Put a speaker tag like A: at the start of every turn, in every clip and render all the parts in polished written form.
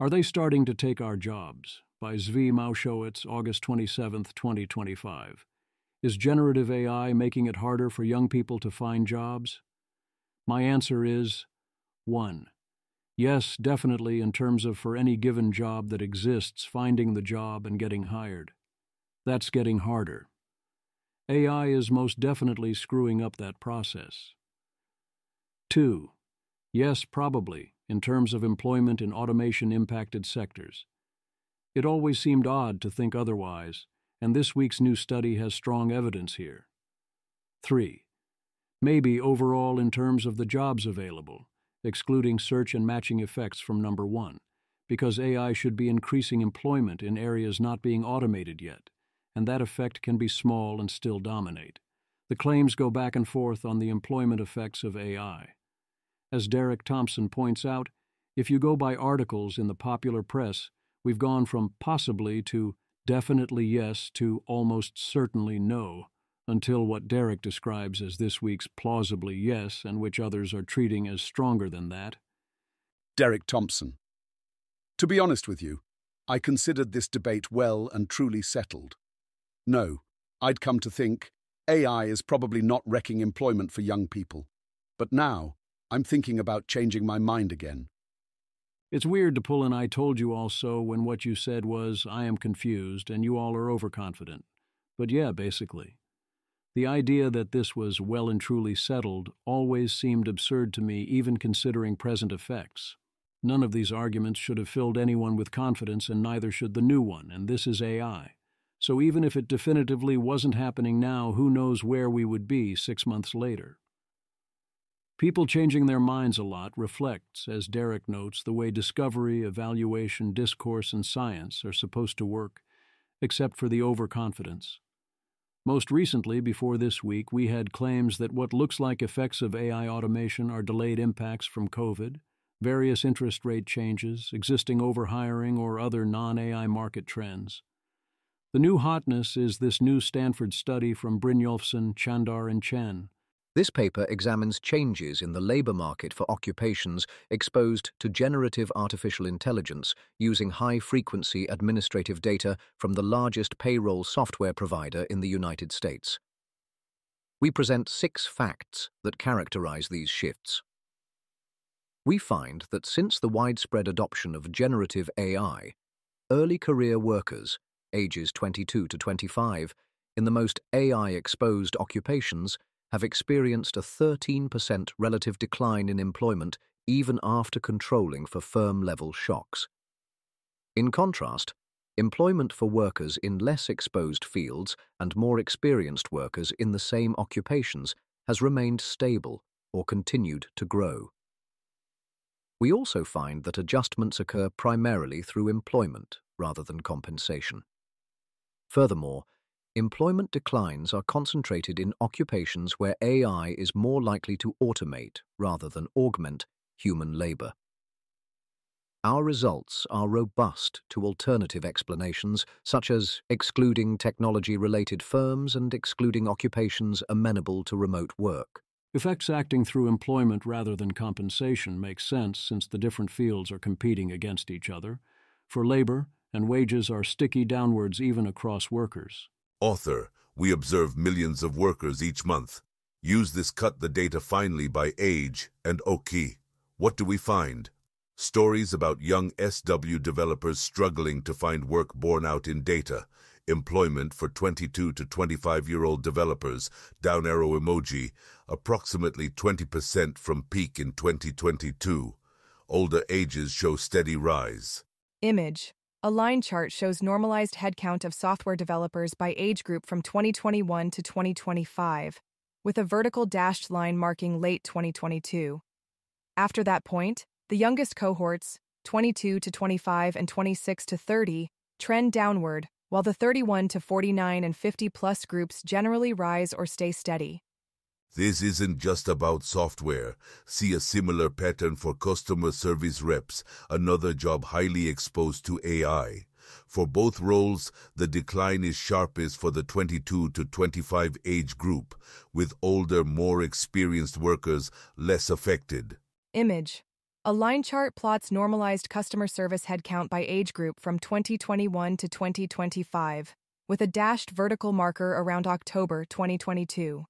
A: Are They Starting to Take Our Jobs? By Zvi Maushowitz, August 27, 2025. Is generative AI making it harder for young people to find jobs? My answer is 1. Yes, definitely, in terms of for any given job that exists, finding the job and getting hired. That's getting harder. AI is most definitely screwing up that process. 2. Yes, probably, in terms of employment in automation-impacted sectors. It always seemed odd to think otherwise, and this week's new study has strong evidence here. 3. Maybe overall in terms of the jobs available, excluding search and matching effects from number 1, because AI should be increasing employment in areas not being automated yet, and that effect can be small and still dominate. The claims go back and forth on the employment effects of AI. As Derek Thompson points out, if you go by articles in the popular press, we've gone from possibly to definitely yes to almost certainly no, until what Derek describes as this week's plausibly yes, and which others are treating as stronger than that.
B: Derek Thompson. To be honest with you, I considered this debate well and truly settled. No, I'd come to think AI is probably not wrecking employment for young people. But now, I'm thinking about changing my mind again.
A: It's weird to pull an "I told you all so" when what you said was "I am confused" and you all are overconfident. But yeah, basically. The idea that this was well and truly settled always seemed absurd to me, even considering present effects. None of these arguments should have filled anyone with confidence, and neither should the new one, and this is AI. So even if it definitively wasn't happening now, who knows where we would be 6 months later. People changing their minds a lot reflects, as Derek notes, the way discovery, evaluation, discourse, and science are supposed to work, except for the overconfidence. Most recently, before this week, we had claims that what looks like effects of AI automation are delayed impacts from COVID, various interest rate changes, existing overhiring, or other non-AI market trends. The new hotness is this new Stanford study from Brynjolfsson, Chandar, and Chen.
C: This paper examines changes in the labor market for occupations exposed to generative artificial intelligence using high-frequency administrative data from the largest payroll software provider in the United States. We present 6 facts that characterize these shifts. We find that since the widespread adoption of generative AI, early career workers, ages 22 to 25, in the most AI-exposed occupations, have experienced a 13% relative decline in employment even after controlling for firm-level shocks. In contrast, employment for workers in less exposed fields and more experienced workers in the same occupations has remained stable or continued to grow. We also find that adjustments occur primarily through employment rather than compensation. Furthermore, employment declines are concentrated in occupations where AI is more likely to automate rather than augment human labor. Our results are robust to alternative explanations, such as excluding technology-related firms and excluding occupations amenable to remote work.
A: Effects acting through employment rather than compensation makes sense since the different fields are competing against each other. For labor, and wages are sticky downwards even across workers.
D: Author, we observe millions of workers each month. Use this cut the data finely by age and OK. What do we find? Stories about young SW developers struggling to find work borne out in data. Employment for 22 to 25-year-old developers, down arrow emoji, approximately 20% from peak in 2022. Older ages show steady rise.
E: Image. A line chart shows normalized headcount of software developers by age group from 2021 to 2025, with a vertical dashed line marking late 2022. After that point, the youngest cohorts, 22 to 25 and 26 to 30, trend downward, while the 31 to 49 and 50-plus groups generally rise or stay steady.
D: This isn't just about software. See a similar pattern for customer service reps, another job highly exposed to AI. For both roles, the decline is sharpest for the 22 to 25 age group, with older, more experienced workers less affected.
E: Image. A line chart plots normalized customer service headcount by age group from 2021 to 2025, with a dashed vertical marker around October 2022.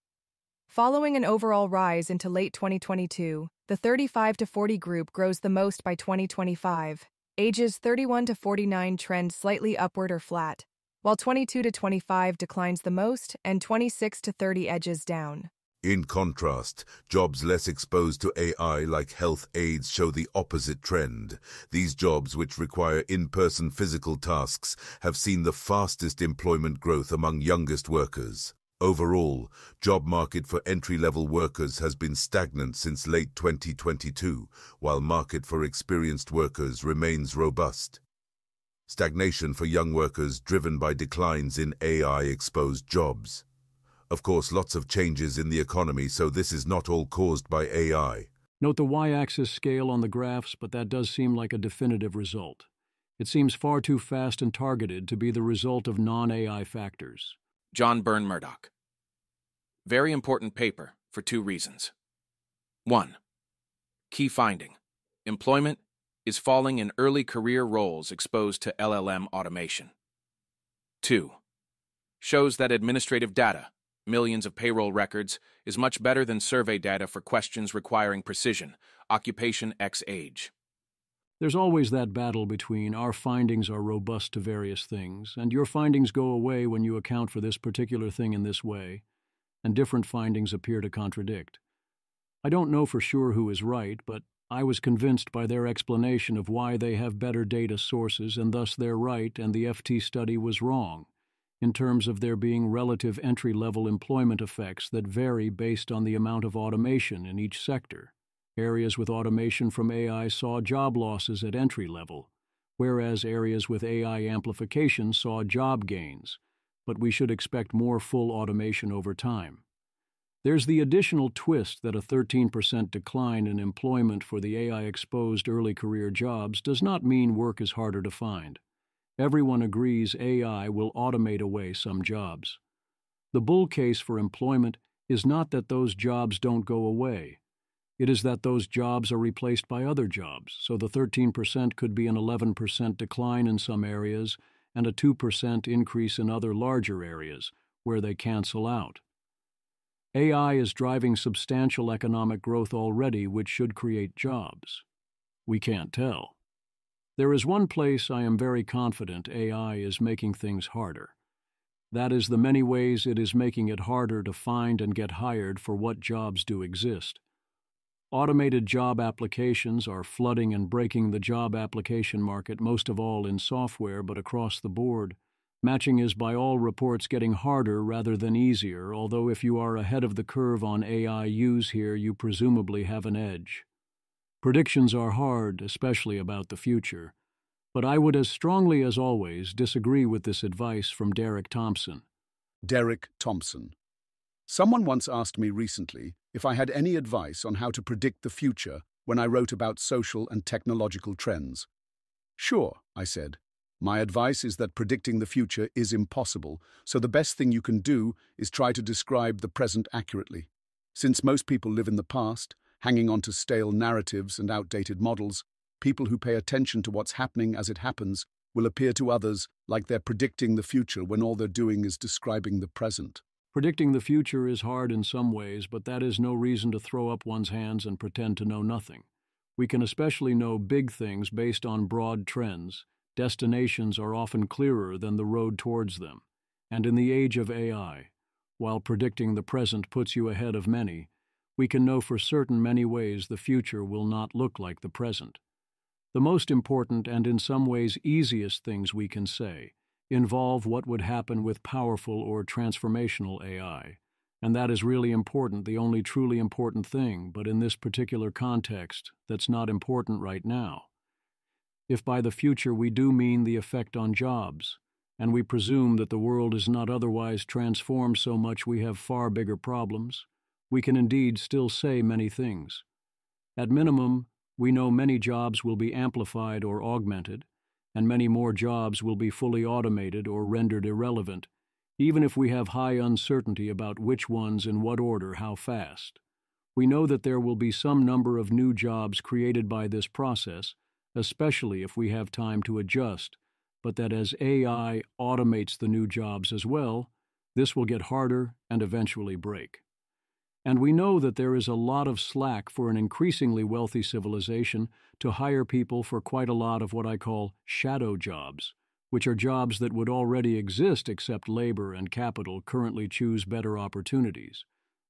E: Following an overall rise into late 2022, the 35 to 40 group grows the most by 2025. Ages 31 to 49 trend slightly upward or flat, while 22 to 25 declines the most and 26 to 30 edges down.
D: In contrast, jobs less exposed to AI like health aides show the opposite trend. These jobs, which require in-person physical tasks, have seen the fastest employment growth among youngest workers. Overall, job market for entry-level workers has been stagnant since late 2022, while market for experienced workers remains robust. Stagnation for young workers driven by declines in AI-exposed jobs. Of course, lots of changes in the economy, so this is not all caused by AI.
A: Note the y-axis scale on the graphs, but that does seem like a definitive result. It seems far too fast and targeted to be the result of non-AI factors.
F: John Byrne Murdoch. Very important paper for two reasons. 1. Key finding. Employment is falling in early career roles exposed to LLM automation. 2. Shows that administrative data, millions of payroll records, is much better than survey data for questions requiring precision, occupation x age.
A: There's always that battle between our findings are robust to various things, and your findings go away when you account for this particular thing in this way, and different findings appear to contradict. I don't know for sure who is right, but I was convinced by their explanation of why they have better data sources and thus they're right and the FT study was wrong, in terms of there being relative entry-level employment effects that vary based on the amount of automation in each sector. Areas with automation from AI saw job losses at entry level, whereas areas with AI amplification saw job gains, but we should expect more full automation over time. There's the additional twist that a 13% decline in employment for the AI-exposed early career jobs does not mean work is harder to find. Everyone agrees AI will automate away some jobs. The bull case for employment is not that those jobs don't go away. It is that those jobs are replaced by other jobs, so the 13% could be an 11% decline in some areas and a 2% increase in other larger areas, where they cancel out. AI is driving substantial economic growth already, which should create jobs. We can't tell. There is one place I am very confident AI is making things harder. That is the many ways it is making it harder to find and get hired for what jobs do exist. Automated job applications are flooding and breaking the job application market, most of all in software, but across the board. Matching is by all reports getting harder rather than easier, although if you are ahead of the curve on AI use here, you presumably have an edge. Predictions are hard, especially about the future, but I would as strongly as always disagree with this advice from Derek Thompson.
B: Derek Thompson. Someone once asked me recently if I had any advice on how to predict the future when I wrote about social and technological trends. Sure, I said. My advice is that predicting the future is impossible, so the best thing you can do is try to describe the present accurately. Since most people live in the past, hanging on to stale narratives and outdated models, people who pay attention to what's happening as it happens will appear to others like they're predicting the future when all they're doing is describing the present.
A: Predicting the future is hard in some ways, but that is no reason to throw up one's hands and pretend to know nothing. We can especially know big things based on broad trends. Destinations are often clearer than the road towards them. And in the age of AI, while predicting the present puts you ahead of many, we can know for certain many ways the future will not look like the present. The most important and in some ways easiest things we can say involve what would happen with powerful or transformational AI, and that is really important, the only truly important thing, but in this particular context, that's not important right now. If by the future we do mean the effect on jobs, and we presume that the world is not otherwise transformed so much we have far bigger problems, we can indeed still say many things. At minimum, we know many jobs will be amplified or augmented, and many more jobs will be fully automated or rendered irrelevant, even if we have high uncertainty about which ones in what order how fast. We know that there will be some number of new jobs created by this process, especially if we have time to adjust, but that as AI automates the new jobs as well, this will get harder and eventually break. And we know that there is a lot of slack for an increasingly wealthy civilization to hire people for quite a lot of what I call shadow jobs, which are jobs that would already exist except labor and capital currently choose better opportunities.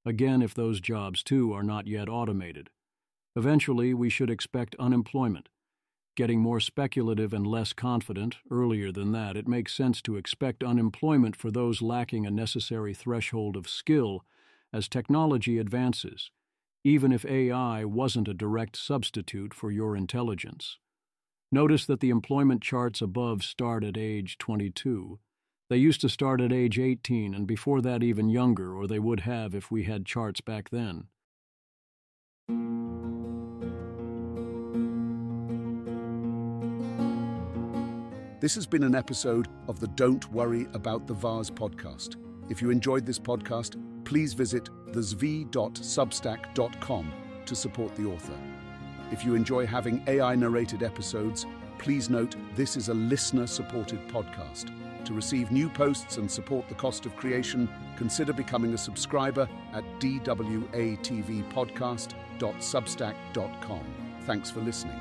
A: Again, if those jobs too are not yet automated. Eventually, we should expect unemployment. Getting more speculative and less confident, earlier than that, it makes sense to expect unemployment for those lacking a necessary threshold of skill as technology advances, even if AI wasn't a direct substitute for your intelligence. Notice that the employment charts above start at age 22. They used to start at age 18, and before that even younger, or they would have if we had charts back then.
B: This has been an episode of the Don't Worry About the Vase podcast. If you enjoyed this podcast, please visit thezv.substack.com to support the author. If you enjoy having AI-narrated episodes, please note this is a listener-supported podcast. To receive new posts and support the cost of creation, consider becoming a subscriber at dwatvpodcast.substack.com. Thanks for listening.